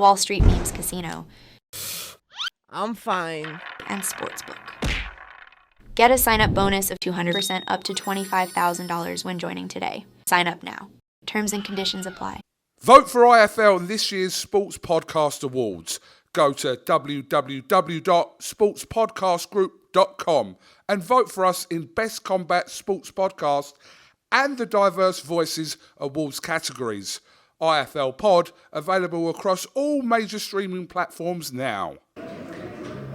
Wall Street Memes Casino, I'm fine. and Sportsbook. Get a sign-up bonus of 200% up to $25,000 when joining today. Sign up now. Terms and conditions apply. Vote for IFL in this year's Sports Podcast Awards. Go to www.sportspodcastgroup.com and vote for us in Best Combat Sports Podcast and the Diverse Voices Awards categories. IFL Pod, available across all major streaming platforms now.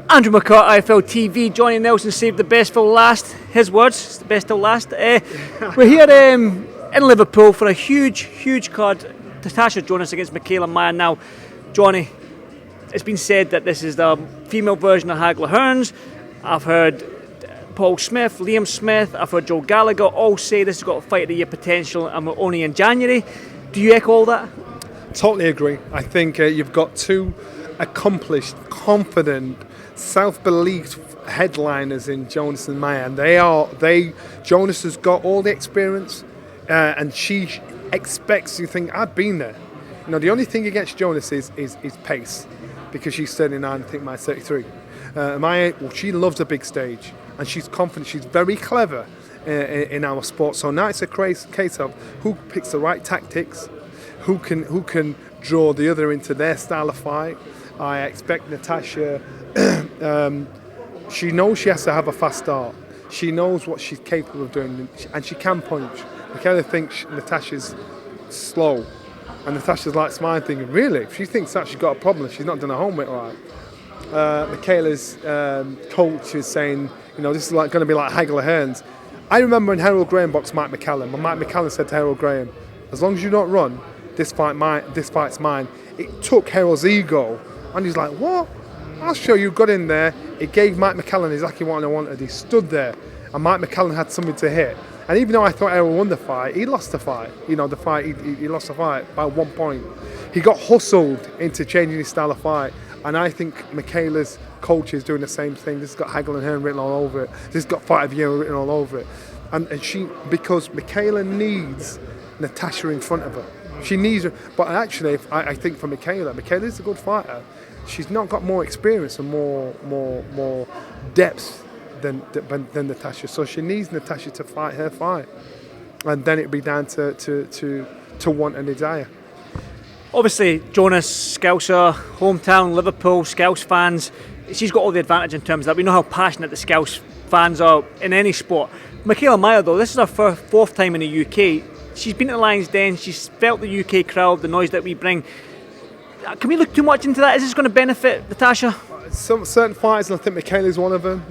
Andrew McCART, IFL TV. Johnny Nelson saved the best for last. His words, the best till last. We're here in Liverpool for a huge card. Natasha Jonas against Michaela Mayer. Now, Johnny, it's been said that this is the female version of Hagler Hearns. I've heard Paul Smith, Liam Smith, I've heard Joe Gallagher all say this has got a fight of the year potential and we're only in January. Do you echo all that? Totally agree. I think you've got two accomplished, confident, self-believed headliners in Jonas and Mayer, and Jonas has got all the experience, and she expects you to think, I've been there. You know, the only thing against Jonas is pace, because she's 39, I think Mayer's 33. Mayer, she loves a big stage, and she's confident. She's very clever in our sport. So now it's a case of who picks the right tactics, who can draw the other into their style of fight. I expect Natasha. She knows she has to have a fast start. She knows what she's capable of doing, and she can punch. Michaela thinks Natasha's slow, and Natasha's like smiling, thinking, really? If she thinks that she's got a problem, she's not done her homework right. Michaela's coach is saying, you know, this is like going to be like Hagler Hearns. I remember when Harold Graham boxed Mike McCallum, and Mike McCallum said to Harold Graham, as long as you don't run, this fight's mine. It took Harold's ego, and he's like, what? I'll show you. Got in there. It gave Mike McCallum exactly what I wanted. He stood there, and Mike McCallum had something to hit. And even though I thought Harold won the fight, he lost the fight. You know, he lost the fight by 1 point. He got hustled into changing his style of fight. And I think Michaela's coach is doing the same thing. This has got Hagler and Hearn written all over it. This has got Fight of the Year written all over it. And because Michaela needs Natasha in front of her. She needs her. But actually, I think for Michaela's a good fighter. She's not got more experience and more depth than Natasha. So she needs Natasha to fight her fight. And then it'd be down to want and desire. Obviously, Jonas, Scouser, hometown, Liverpool, Scouse fans, she's got all the advantage in terms of that. We know how passionate the Scouse fans are in any sport. Michaela Mayer, though, this is her fourth time in the UK. She's been at Lions Den, she's felt the UK crowd, the noise that we bring. Can we look too much into that? Is this going to benefit Natasha? Some certain fighters, and I think Michaela's one of them,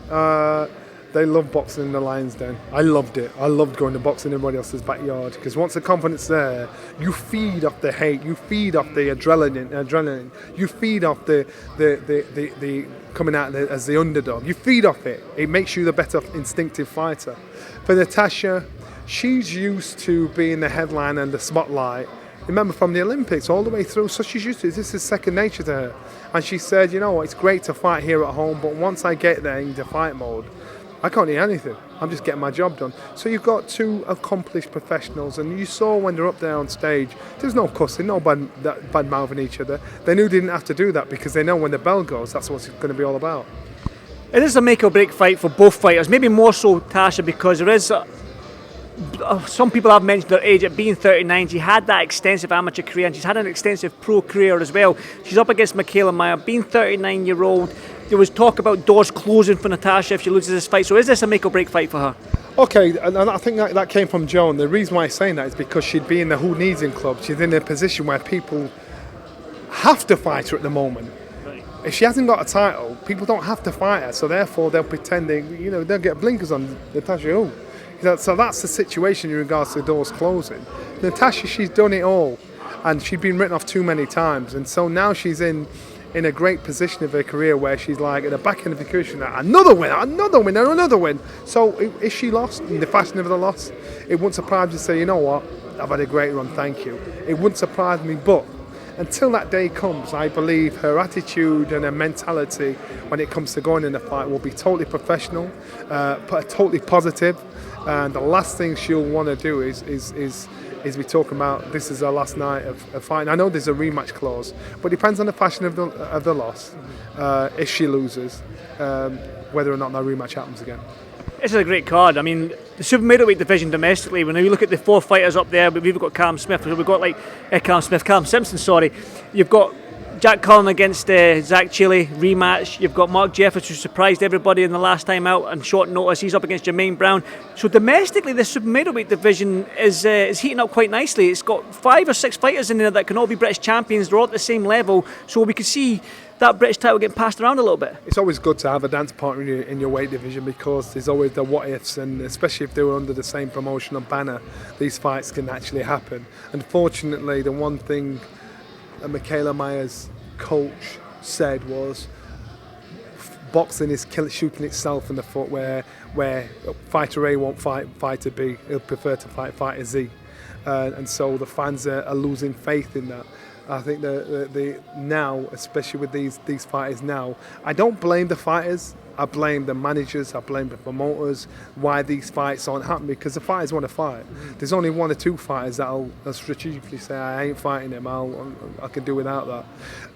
they love boxing in the Lions Den. I loved it. I loved going to boxing in everybody else's backyard, because once the confidence there, you feed off the hate, you feed off the adrenaline, you feed off the coming out as the underdog. You feed off it. It makes you the better instinctive fighter. For Natasha, she's used to being the headline and the spotlight. Remember, from the Olympics all the way through, so she's used to it. This is second nature to her. And she said, you know what, it's great to fight here at home, but once I get there into fight mode, I can't eat anything. I'm just getting my job done. So you've got two accomplished professionals, and you saw when they're up there on stage, there's no cussing, no bad mouthing each other. They knew they didn't have to do that, because they know when the bell goes, that's what it's going to be all about. It is a make or break fight for both fighters, maybe more so Tasha, because there is some people have mentioned her age at being 39. She had that extensive amateur career, and she's had an extensive pro career as well. She's up against Michaela Mayer, being 39-year-old. There was talk about doors closing for Natasha if she loses this fight. So is this a make or break fight for her? Okay, and I think that came from Joan. The reason why I'm saying that is because she'd be in the Who Needs Him club. She's in a position where people have to fight her at the moment. Right. If she hasn't got a title, people don't have to fight her. So therefore, they'll pretend they'll get blinkers on Natasha. Oh. So that's the situation in regards to the doors closing. Natasha, she's done it all, and she'd been written off too many times, and so now she's in a great position of her career where she's like at the back end of the cushion, another win. So if she lost in the fashion of the loss, it wouldn't surprise me to say, you know what, I've had a great run, thank you. It wouldn't surprise me, but until that day comes, I believe her attitude and her mentality when it comes to going in the fight will be totally professional, totally positive. And the last thing she'll want to do is is we talk about this is our last night of fighting. I know there's a rematch clause, but it depends on the fashion of the loss. If she loses, whether or not that rematch happens again. This is a great card. I mean, the super middleweight division domestically, when you look at the 4 fighters up there, we've got Callum Simpson, sorry. You've got Jack Cullen against Zach Chile, rematch. You've got Mark Jeffers, who surprised everybody in the last time out on short notice. He's up against Jermaine Brown. So domestically, the super middleweight division is heating up quite nicely. It's got 5 or 6 fighters in there that can all be British champions. They're all at the same level. So we could see that British title getting passed around a little bit. It's always good to have a dance partner in your weight division, because there's always the what ifs, and especially if they were under the same promotional banner, these fights can actually happen. Unfortunately, the one thing Michaela Mayer's coach said was boxing is shooting itself in the foot, where fighter A won't fight fighter B, he'll prefer to fight fighter Z, and so the fans are losing faith in that. I think the now, especially with these fighters now, I don't blame the fighters. I blame the managers. I blame the promoters. Why these fights aren't happening? Because the fighters want to fight. There's only 1 or 2 fighters that'll strategically say, "I ain't fighting him. I can do without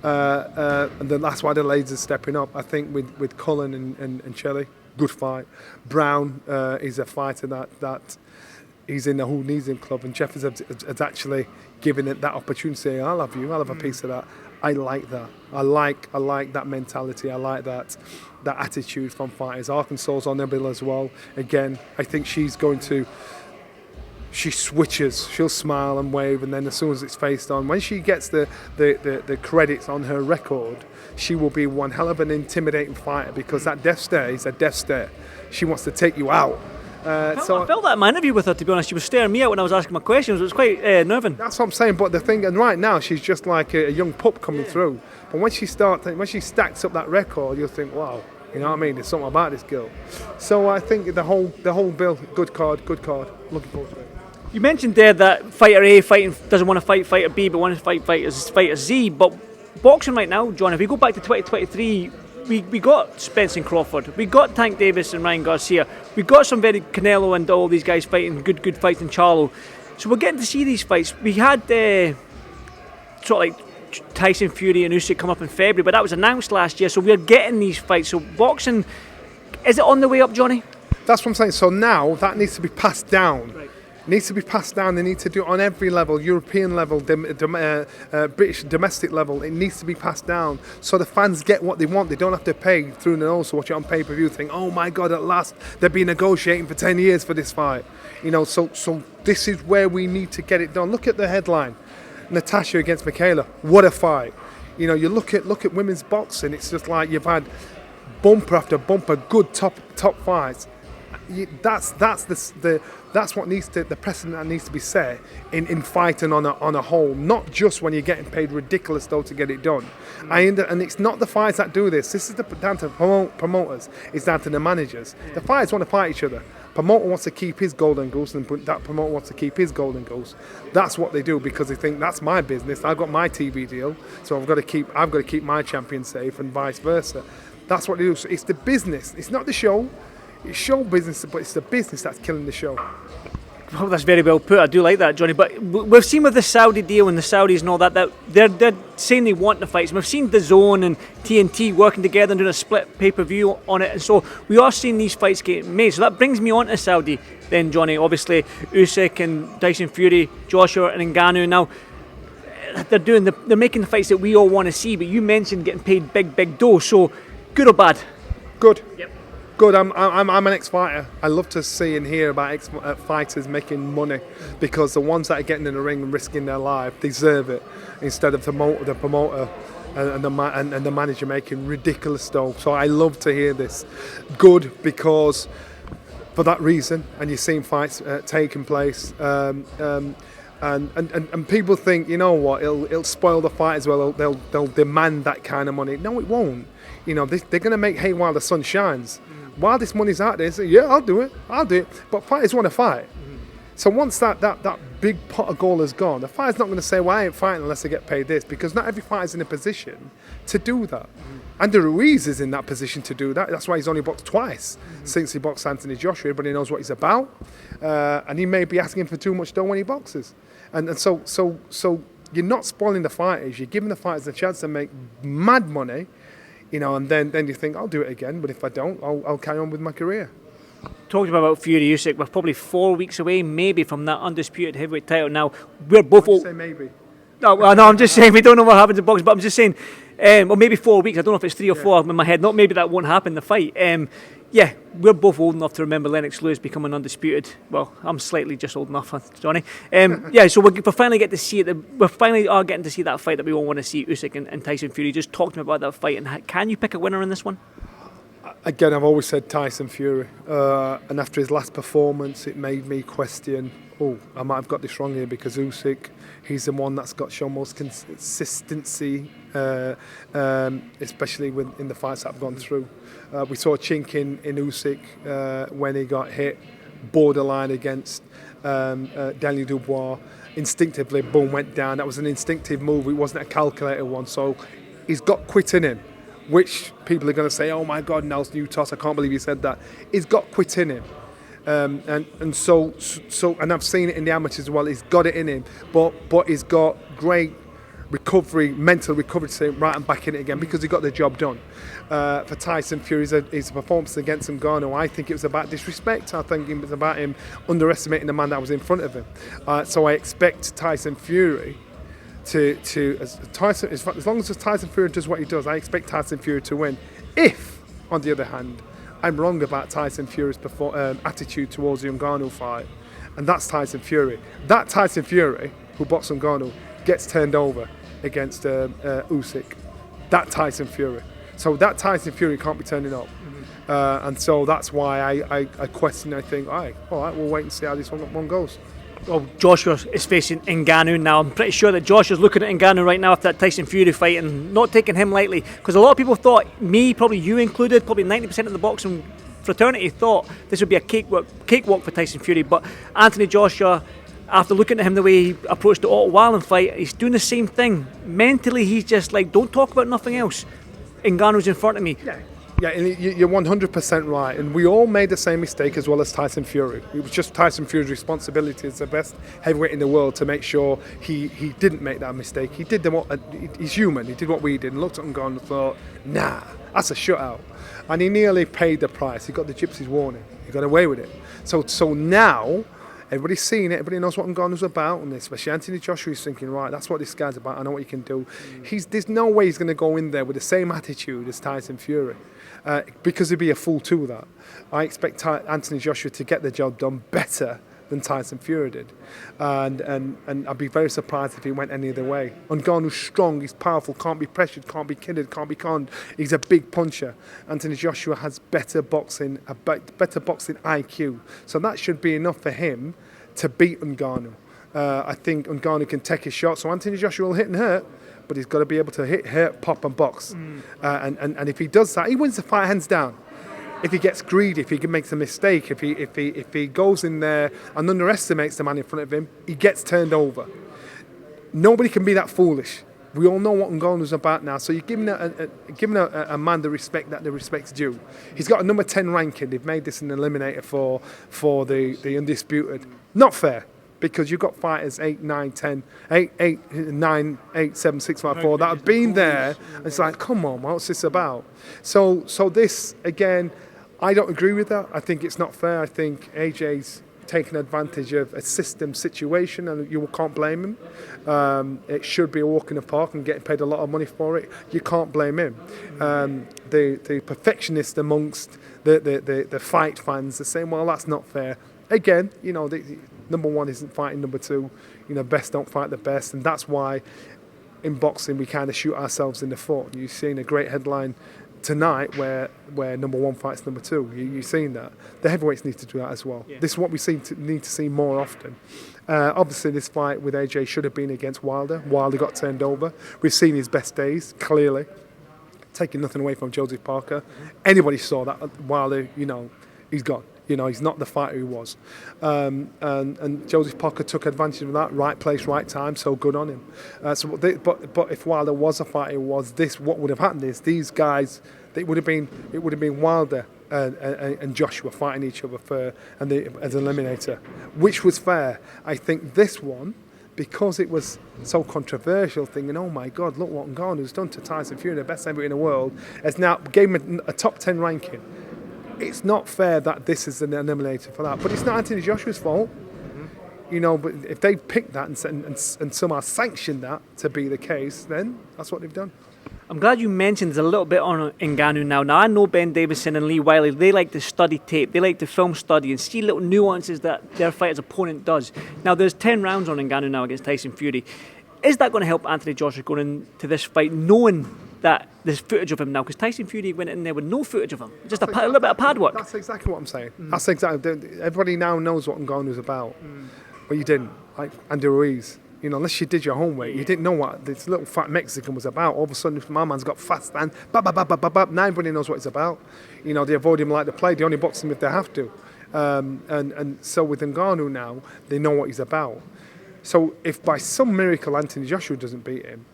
that." And then that's why the ladies are stepping up. I think with Cullen and Shelley, good fight. Brown is a fighter that he's in the Who Needs Him club, and Jeffers has actually given it that opportunity. I'll have you. I'll have a piece of that. I like that. I like that mentality. I like that attitude from fighters. Arkansas's on their bill as well. Again, I think she switches. She'll smile and wave, and then as soon as it's faced on, when she gets the credits on her record, she will be one hell of an intimidating fighter, because that death stare is a death stare. She wants to take you out. I felt that in my interview with her, to be honest. She was staring me out when I was asking my questions. It was quite nerving. That's what I'm saying. But the thing, and right now she's just like a young pup coming through. But when she stacks up that record, you'll think, wow, you know what I mean? There's something about this girl. So I think the whole bill, good card. Looking forward to it. You mentioned there that fighter A doesn't want to fight fighter B, but wants to fight fighter Z. But boxing right now, John, if we go back to 2023. We got Spence Crawford, we got Tank Davis and Ryan Garcia, we got some very Canelo and all these guys fighting good fights in Charlo. So we're getting to see these fights. We had sort of like Tyson Fury and Usyk come up in February, but that was announced last year. So we're getting these fights. So boxing, is it on the way up, Johnny? That's what I'm saying. So now that needs to be passed down. Right. Needs to be passed down. They need to do it on every level, European level, British domestic level. It needs to be passed down so the fans get what they want. They don't have to pay through the nose to watch it on pay-per-view. Think, oh my God, at last they've been negotiating for 10 years for this fight. You know, so this is where we need to get it done. Look at the headline: Natasha against Michaela. What a fight! You know, you look at women's boxing. It's just like you've had bumper after bumper, good top fights. That's what needs to, the precedent that needs to be set in fighting on a whole, not just when you're getting paid ridiculous dough to get it done. And it's not the fighters that do this. This is down to promoters. It's down to the managers. The fighters want to fight each other. Promoter wants to keep his golden goose, and that promoter wants to keep his golden goose. That's what they do, because they think that's my business. I've got my TV deal, so I've got to keep my champion safe, and vice versa. That's what they do. So it's the business. It's not the show. It's show business, but it's the business that's killing the show. Well, that's very well put. I do like that, Johnny. But we've seen with the Saudi deal and the Saudis and all that they're saying they want the fights. And we've seen DAZN and TNT working together and doing a split pay-per-view on it. And so we are seeing these fights get made. So that brings me on to Saudi then, Johnny. Obviously, Usyk and Tyson Fury, Joshua and Ngannou. Now, they're making the fights that we all want to see. But you mentioned getting paid big dough. So, good or bad? Good. Yep. Good. I'm an ex-fighter. I love to see and hear about ex-fighters making money, because the ones that are getting in the ring and risking their life deserve it, instead of the promoter and the manager making ridiculous dough. So I love to hear this. Good, because for that reason, and you're seeing fights taking place. And people think, you know what, it'll spoil the fight as well. They'll demand that kind of money. No, it won't. You know, they're going to make hay while the sun shines. While this money's out there, they say, yeah, I'll do it. But fighters want to fight. So once that big pot of gold is gone, the fighter's not going to say, well, I ain't fighting unless I get paid this, because not every fighter's in a position to do that. And Ruiz is in that position to do that. That's why he's only boxed twice since he boxed Anthony Joshua. Everybody knows what he's about. And he may be asking for too much dough when he boxes. And so you're not spoiling the fighters. You're giving the fighters a chance to make mad money, and then you think, I'll do it again. But if I don't, I'll carry on with my career. Talking about Fury Usyk, we're probably 4 weeks away, maybe, from that undisputed heavyweight title. Now, we're both... Say maybe. No, I'm just saying we don't know what happens in boxing, but I'm just saying, or maybe 4 weeks. I don't know if it's 3 or 4 in my head. Not maybe that won't happen in the fight. Yeah, we're both old enough to remember Lennox Lewis becoming undisputed. Well, I'm slightly just old enough, Johnny. Yeah, so we finally get to see it. We finally are getting to see that fight that we all want to see, Usyk and Tyson Fury. Just talk to me about that fight, and can you pick a winner in this one? Again, I've always said Tyson Fury, and after his last performance, it made me question, I might have got this wrong here, because Usyk, he's the one that's shown most consistency, especially in the fights that I've gone through. We saw a chink in Usyk when he got hit, borderline against Daniel Dubois. Instinctively, boom, went down. That was an instinctive move. It wasn't a calculated one. So he's got quit in him, which people are going to say, oh my God, Nels Newtos, I can't believe you said that. He's got quit in him. And so and I've seen it in the amateurs as well. He's got it in him, but he's got great mental recovery to say, right, I'm back in it again, because he got the job done. For Tyson Fury, his performance against Ngannou, I think it was about disrespect. I think it was about him underestimating the man that was in front of him. So I expect Tyson Fury as long as Tyson Fury does what he does, I expect Tyson Fury to win. If, on the other hand, I'm wrong about Tyson Fury's attitude towards the Ngannou fight, and that's Tyson Fury. That Tyson Fury, who boxed Ngannou, gets turned over against Usyk. That Tyson Fury. So that Tyson Fury can't be turning up. And so that's why I question, I think, all right, we'll wait and see how this one goes. Well, Joshua is facing Ngannou now. I'm pretty sure that Joshua's looking at Ngannou right now after that Tyson Fury fight and not taking him lightly, because a lot of people thought, me, probably you included, probably 90% of the boxing fraternity thought this would be a cakewalk for Tyson Fury. But Anthony Joshua, after looking at him the way he approached the Otto Wallen fight, he's doing the same thing. Mentally, he's just like, don't talk about nothing else. Ngannou's in front of me. Yeah, and you're 100% right. And we all made the same mistake, as well as Tyson Fury. It was just Tyson Fury's responsibility as the best heavyweight in the world to make sure he didn't make that mistake. He did he's human. He did what we did and looked at Ngannou and thought, nah, that's a shutout. And he nearly paid the price. He got the gypsy's warning. He got away with it. So now, everybody's seen it, everybody knows what Ngannou's about, and especially Anthony Joshua is thinking, right, that's what this guy's about, I know what he can do. There's no way he's going to go in there with the same attitude as Tyson Fury, because he'd be a fool to that. I expect Anthony Joshua to get the job done better than Tyson Fury did. And I'd be very surprised if he went any other way. Ngannou's strong, he's powerful, can't be pressured, can't be kidded, can't be conned. He's a big puncher. Anthony Joshua has better boxing IQ. So that should be enough for him to beat Ngannou. I think Ngannou can take his shot, so Anthony Joshua will hit and hurt, but he's got to be able to hit, hurt, pop and box. And if he does that, he wins the fight hands down. If he gets greedy, if he makes a mistake, if he goes in there and underestimates the man in front of him, he gets turned over. Nobody can be that foolish. We all know what Ngannou's about now, so you're giving a man the respect that the respect's due. He's got a number 10 ranking. They've made this an eliminator for the undisputed. Not fair, because you've got fighters 8, 9, 10, 8, 9, 8, 7, 6, 5, 4 that have been there. And it's like, come on, what's this about? So this, again, I don't agree with that. I think it's not fair. I think AJ's taken advantage of a system situation, and you can't blame him. It should be a walk in the park and getting paid a lot of money for it. You can't blame him. The perfectionist amongst the fight fans are saying, well, that's not fair. Again, number one isn't fighting number two. Best don't fight the best, and that's why in boxing we kind of shoot ourselves in the foot. You've seen a great headline tonight where number one fights number two. You've seen that. The heavyweights need to do that as well. Yeah. This is what we need to see more often. Obviously, this fight with AJ should have been against Wilder. Wilder got turned over. We've seen his best days, clearly. Taking nothing away from Joseph Parker. Anybody saw that Wilder, he's gone. He's not the fighter he was. And Joseph Parker took advantage of that. Right place, right time, so good on him. But if Wilder was a fighter, what would have happened is these guys, it would have been Wilder and Joshua fighting each other as an eliminator, which was fair. I think this one, because it was so controversial, thinking, oh my God, look what Ngannou's done to Tyson Fury, the best heavyweight in the world, has now gave him a top 10 ranking. It's not fair that this is an eliminator for that, but it's not Anthony Joshua's fault. You know, but if they picked that and somehow sanctioned that to be the case, then that's what they've done. I'm glad you mentioned there's a little bit on Ngannou now. Now, I know Ben Davison and Lee Wiley, they like to study tape. They like to film study and see little nuances that their fighter's opponent does. Now, there's 10 rounds on Ngannou now against Tyson Fury. Is that going to help Anthony Joshua going into this fight, knowing that there's footage of him now? Because Tyson Fury went in there with no footage of him. Just a little bit of pad work. That's exactly what I'm saying. That's exactly. Everybody now knows what Ngannou's about. But you didn't. Like Andy Ruiz. You know, unless you did your homework, you didn't know what this little fat Mexican was about. All of a sudden, my man's got fast and now everybody knows what it's about. You know, they avoid him like the plague. They only box him if they have to. And so with Ngannou now, they know what he's about. So if by some miracle Anthony Joshua doesn't beat him,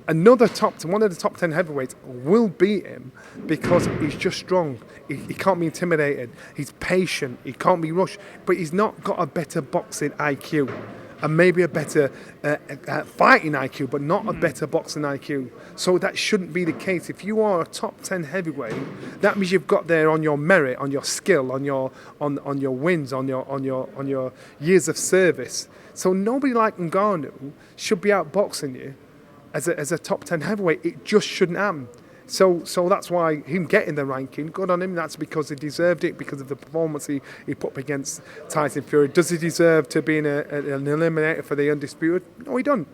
one of the top 10 heavyweights will beat him because he's just strong. He can't be intimidated. He's patient. He can't be rushed. But he's not got a better boxing IQ. And maybe a better fighting IQ, but not a better boxing IQ. So that shouldn't be the case. If you are a top 10 heavyweight, that means you've got there on your merit, on your skill, on your wins, on your years of service. So nobody like Ngannou should be outboxing you as a top 10 heavyweight. It just shouldn't happen. So that's why him getting the ranking, good on him. That's because he deserved it, because of the performance he put up against Tyson Fury. Does he deserve to be an eliminator for the Undisputed? No, he don't.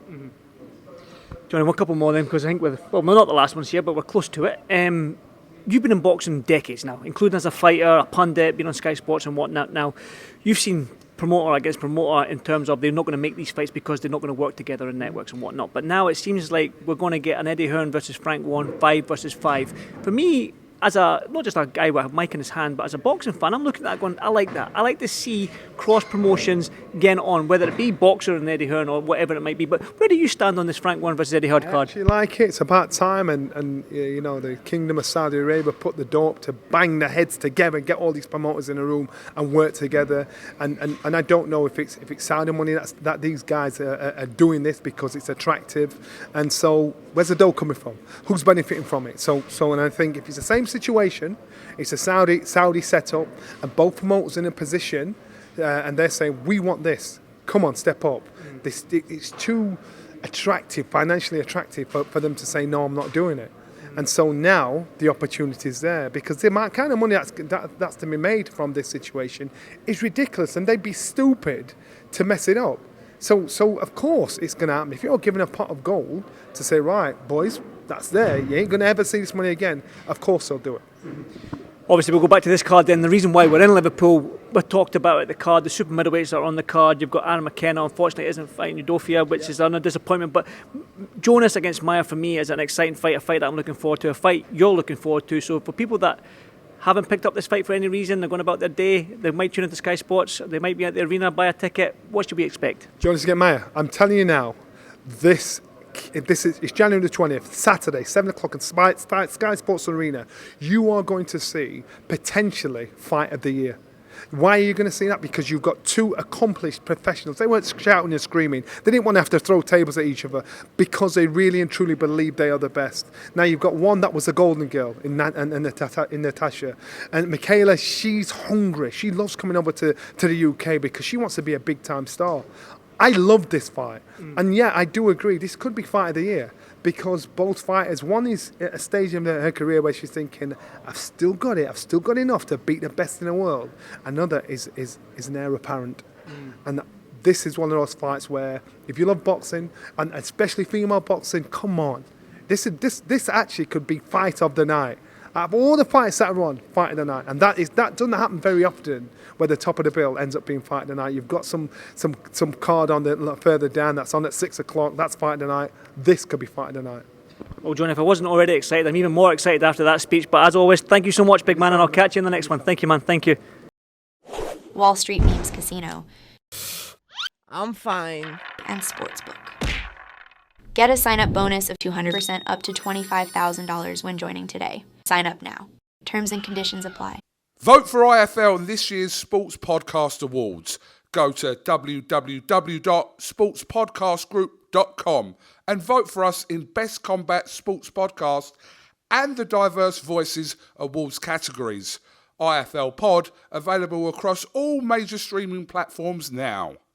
Johnny, one couple more then, because I think we're not the last ones here, but we're close to it. You've been in boxing decades now, including as a fighter, a pundit, been on Sky Sports and whatnot. Now, you've seen promoter against promoter in terms of they're not going to make these fights because they're not going to work together in networks and whatnot. But now it seems like we're going to get an Eddie Hearn versus Frank Warren, 5 versus 5. For me, as not just a guy with a mic in his hand, but as a boxing fan, I'm looking at that going, I like that. I like to see cross promotions getting on, whether it be Boxer and Eddie Hearn or whatever it might be. But where do you stand on this Frank Warren versus Eddie Hearn card? I actually like it. It's about time, and you know, the Kingdom of Saudi Arabia put the door up to bang their heads together and get all these promoters in a room and work together. And I don't know if it's Saudi money that these guys are doing this because it's attractive. And so where's the dough coming from? Who's benefiting from it? So and I think if it's the same situation, it's a Saudi setup, and both promoters in a position, and they're saying, we want this. Come on, step up. It's too attractive, financially attractive for them to say, no, I'm not doing it. And so now the opportunity is there, because the amount kind of money that's to be made from this situation is ridiculous, and they'd be stupid to mess it up. So of course it's going to happen. If you're given a pot of gold to say, right, boys, that's there, you ain't going to ever see this money again, of course they'll do it. Obviously, we'll go back to this card then. The reason why we're in Liverpool, we talked about it, the card, the super middleweights are on the card. You've got Aaron McKenna, unfortunately, isn't fighting Udofia, which is a disappointment. But Jonas against MAYER, for me, is an exciting fight, a fight that I'm looking forward to, a fight you're looking forward to. So for people that haven't picked up this fight for any reason, they're going about their day, they might tune into Sky Sports, they might be at the arena, buy a ticket. What should we expect? Jonas against MAYER. I'm telling you now, it's January the 20th, Saturday, 7 o'clock at Sky Sports Arena. You are going to see potentially fight of the year. Why are you going to see that? Because you've got two accomplished professionals. They weren't shouting and screaming. They didn't want to have to throw tables at each other because they really and truly believe they are the best. Now you've got one that was a golden girl in Natasha. And Michaela, she's hungry. She loves coming over to the UK because she wants to be a big-time star. I love this fight. And yeah, I do agree, this could be fight of the year because both fighters, one is at a stage in her career where she's thinking, I've still got it, I've still got enough to beat the best in the world. Another is an heir apparent. And this is one of those fights where if you love boxing, and especially female boxing, come on. This actually could be fight of the night. Out of all the fights that are on, fight of the night, and that doesn't happen very often, where the top of the bill ends up being fight of the night. You've got some card on the further down that's on at 6 o'clock. That's fight of the night. This could be fight of the night. Well, John, if I wasn't already excited, I'm even more excited after that speech. But as always, thank you so much, big man, and I'll catch you in the next one. Thank you, man. Thank you. Wall Street Memes Casino I'm fine. and Sportsbook. Get a sign-up bonus of 200% up to $25,000 when joining today. Sign up now. Terms and conditions apply. Vote for IFL in this year's Sports Podcast Awards. Go to www.sportspodcastgroup.com and vote for us in Best Combat Sports Podcast and the Diverse Voices Awards categories. IFL Pod, available across all major streaming platforms now.